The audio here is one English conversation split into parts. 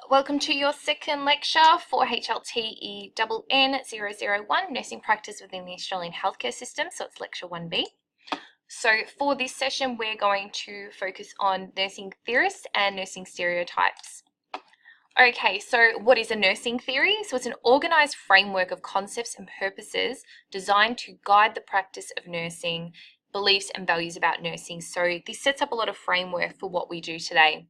Welcome to your second lecture for HLTENN001, Nursing Practice within the Australian Healthcare System, so it's lecture 1B. So for this session, we're going to focus on nursing theorists and nursing stereotypes. Okay, so what is a nursing theory? So it's an organised framework of concepts and purposes designed to guide the practice of nursing, beliefs and values about nursing. So this sets up a lot of framework for what we do today.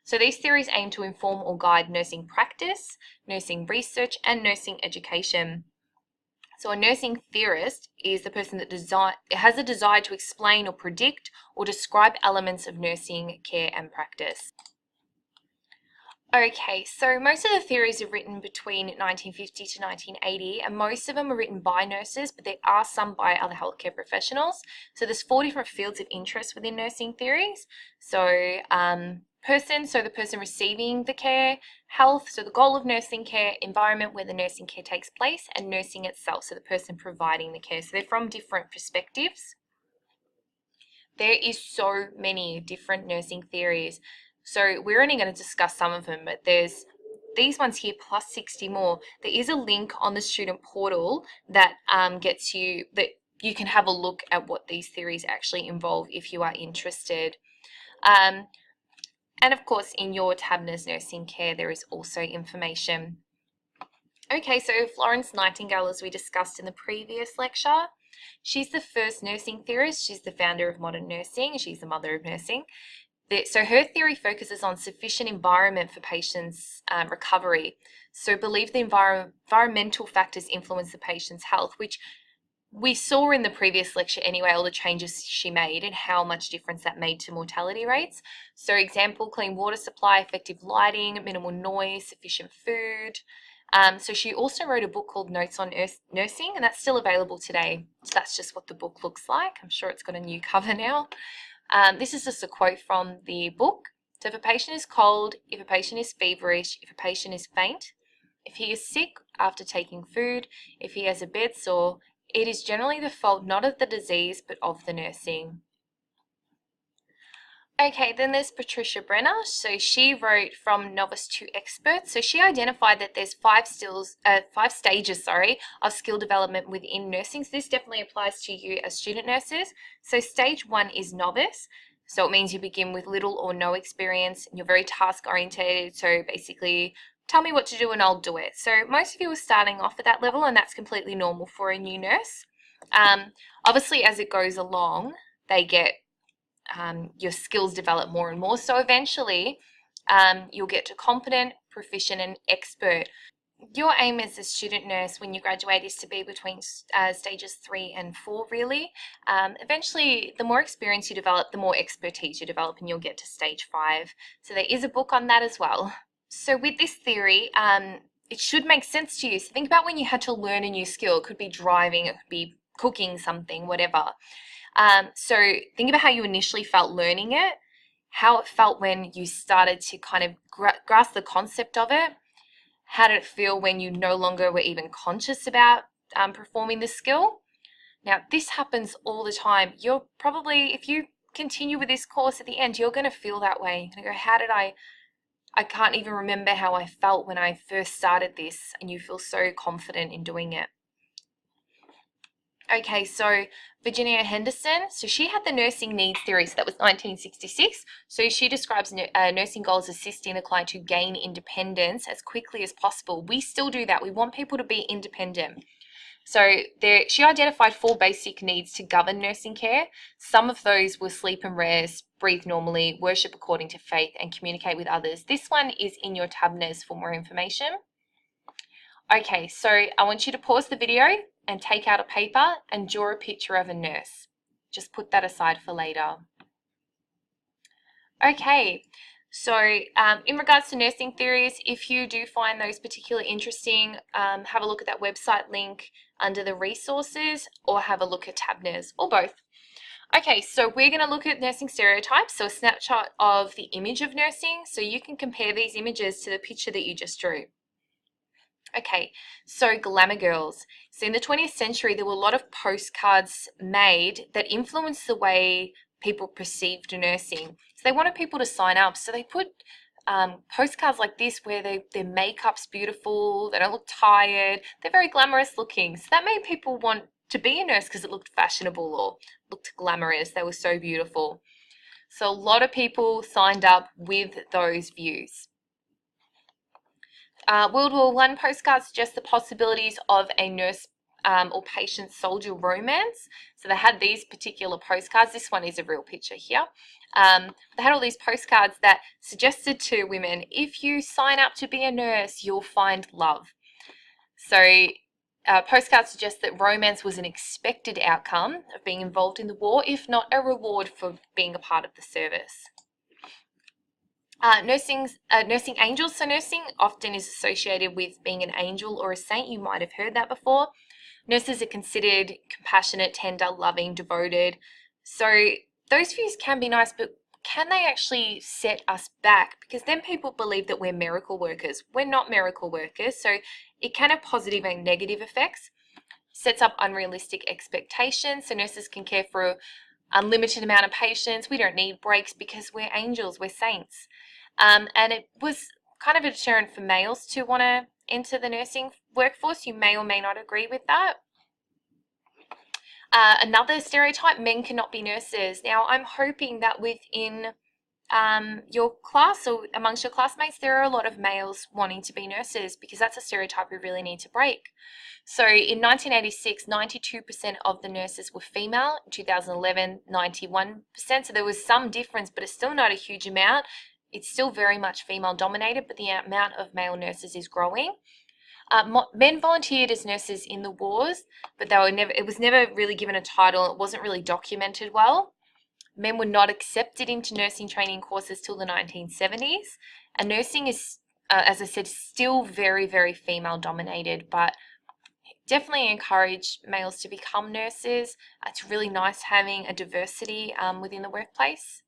So these theories aim to inform or guide nursing practice, nursing research, and nursing education. So a nursing theorist is the person that has a desire to explain or predict or describe elements of nursing care and practice. Okay, so most of the theories are written between 1950 to 1980, and most of them are written by nurses, but there are some by other healthcare professionals. So there's 4 different fields of interest within nursing theories. So the person receiving the care, health, so the goal of nursing care, environment where the nursing care takes place, and nursing itself, so the person providing the care. So they're from different perspectives. There is so many different nursing theories. So we're only going to discuss some of them, but there's these ones here plus 60 more. There is a link on the student portal that that you can have a look at what these theories actually involve if you are interested. And of course, in your TABNERS Nursing Care, there is also information. Okay, so Florence Nightingale, as we discussed in the previous lecture, she's the first nursing theorist. She's the founder of modern nursing. She's the mother of nursing. So her theory focuses on sufficient environment for patients' recovery. So believe the environmental factors influence the patient's health, which we saw in the previous lecture anyway, all the changes she made and how much difference that made to mortality rates. So example, clean water supply, effective lighting, minimal noise, sufficient food. So she also wrote a book called Notes on Nursing, and that's still available today. So that's just what the book looks like. I'm sure it's got a new cover now. This is just a quote from the book. So if a patient is cold, if a patient is feverish, if a patient is faint, if he is sick after taking food, if he has a bed sore, it is generally the fault not of the disease but of the nursing. Okay, then there's Patricia Brenner. So she wrote From Novice to Expert. So she identified that there's five stages of skill development within nursing. So this definitely applies to you as student nurses. So stage 1 is novice. So it means you begin with little or no experience and you're very task oriented. So basically, tell me what to do and I'll do it. So most of you are starting off at that level, and that's completely normal for a new nurse. Obviously, as it goes along, they get your skills develop more and more. So eventually, you'll get to competent, proficient, and expert. Your aim as a student nurse when you graduate is to be between stages 3 and 4, really. Eventually, the more experience you develop, the more expertise you develop, and you'll get to stage 5. So there is a book on that as well. So with this theory, it should make sense to you. So think about when you had to learn a new skill. It could be driving, it could be cooking something, whatever. So think about how you initially felt learning it, how it felt when you started to kind of grasp the concept of it. How did it feel when you no longer were even conscious about performing the skill? Now, this happens all the time. You're probably, if you continue with this course at the end, you're going to feel that way. You're going to go, how did I can't even remember how I felt when I first started this, and you feel so confident in doing it. Okay, so Virginia Henderson, so she had the nursing needs theory, so that was 1966. So she describes nursing goals assisting the client to gain independence as quickly as possible. We still do that. We want people to be independent. So she identified 4 basic needs to govern nursing care. Some of those were sleep and rest, breathe normally, worship according to faith, and communicate with others. This one is in your TABNERS for more information. Okay, so I want you to pause the video and take out a paper and draw a picture of a nurse. Just put that aside for later. Okay, so in regards to nursing theories, if you do find those particularly interesting, have a look at that website link under the resources, or have a look at TABNERS, or both. Okay, so we're going to look at nursing stereotypes, so a snapshot of the image of nursing, so you can compare these images to the picture that you just drew. Okay, so glamour girls. So in the 20th century, there were a lot of postcards made that influenced the way people perceived nursing. So they wanted people to sign up. So they put postcards like this where their makeup's beautiful, they don't look tired, they're very glamorous looking. So that made people want to be a nurse because it looked fashionable or looked glamorous. They were so beautiful. So a lot of people signed up with those views. World War One postcards suggest the possibilities of a nurse or patient soldier romance. So they had these particular postcards. This one is a real picture here. They had all these postcards that suggested to women, if you sign up to be a nurse, you'll find love. So postcards suggest that romance was an expected outcome of being involved in the war, if not a reward for being a part of the service. Nursing angels. So nursing often is associated with being an angel or a saint. You might have heard that before. Nurses are considered compassionate, tender, loving, devoted. So those views can be nice, but can they actually set us back? Because then people believe that we're miracle workers. We're not miracle workers, so it can have positive and negative effects. Sets up unrealistic expectations, so nurses can care for an unlimited amount of patients. We don't need breaks because we're angels, we're saints. And it was kind of a deterrent for males to want to enter the nursing workforce. You may or may not agree with that. Another stereotype, men cannot be nurses. Now, I'm hoping that within your class or amongst your classmates, there are a lot of males wanting to be nurses, because that's a stereotype we really need to break. So in 1986, 92% of the nurses were female. In 2011, 91%. So there was some difference, but it's still not a huge amount. It's still very much female dominated, but the amount of male nurses is growing. Men volunteered as nurses in the wars, but it was never really given a title. It wasn't really documented well. Men were not accepted into nursing training courses till the 1970s. And nursing is, as I said, still very, very female dominated, but definitely encourage males to become nurses. It's really nice having a diversity within the workplace.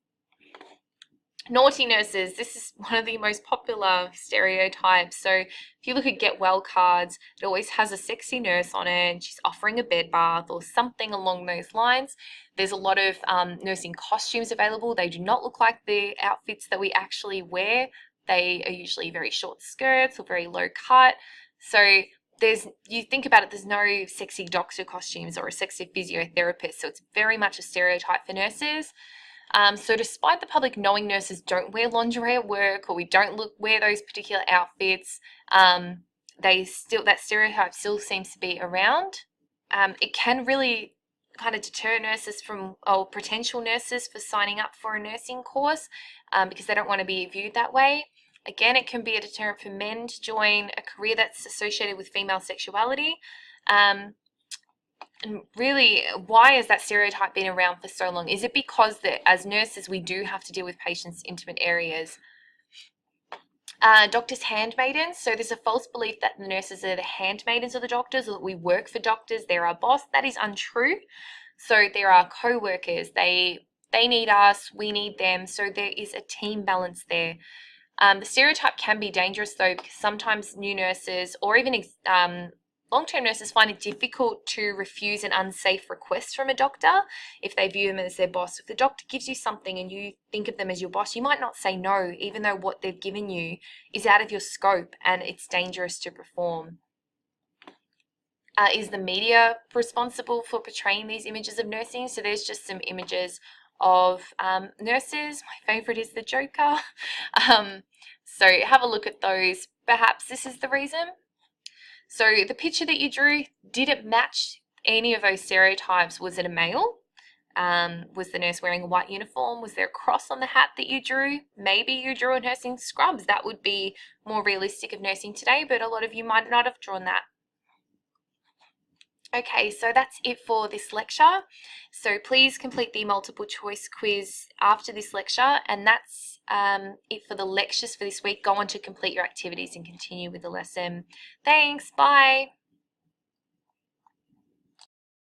Naughty nurses. This is one of the most popular stereotypes. So if you look at Get Well cards, it always has a sexy nurse on it, and she's offering a bed bath or something along those lines. There's a lot of nursing costumes available. They do not look like the outfits that we actually wear. They are usually very short skirts or very low cut. So you think about it, there's no sexy doctor costumes or a sexy physiotherapist. So it's very much a stereotype for nurses. So despite the public knowing nurses don't wear lingerie at work, or we don't wear those particular outfits, that stereotype still seems to be around. It can really kind of deter nurses or potential nurses for signing up for a nursing course because they don't want to be viewed that way. Again, it can be a deterrent for men to join a career that's associated with female sexuality. And really, why has that stereotype been around for so long? Is it because that as nurses, we do have to deal with patients' intimate areas? Doctors' handmaidens. So there's a false belief that the nurses are the handmaidens of the doctors, or that we work for doctors, they're our boss. That is untrue. So there are co-workers. They need us, we need them. So there is a team balance there. The stereotype can be dangerous though, because sometimes new nurses or even long-term nurses find it difficult to refuse an unsafe request from a doctor if they view them as their boss. If the doctor gives you something and you think of them as your boss, you might not say no, even though what they've given you is out of your scope and it's dangerous to perform. Is the media responsible for portraying these images of nursing? So there's just some images of nurses. My favorite is the Joker. So have a look at those. Perhaps this is the reason. So the picture that you drew, did it match any of those stereotypes? Was it a male? Was the nurse wearing a white uniform? Was there a cross on the hat that you drew? Maybe you drew a nursing scrubs. That would be more realistic of nursing today, but a lot of you might not have drawn that. Okay, so that's it for this lecture. So please complete the multiple choice quiz after this lecture, and that's it for the lectures for this week. Go on to complete your activities and continue with the lesson. Thanks, bye.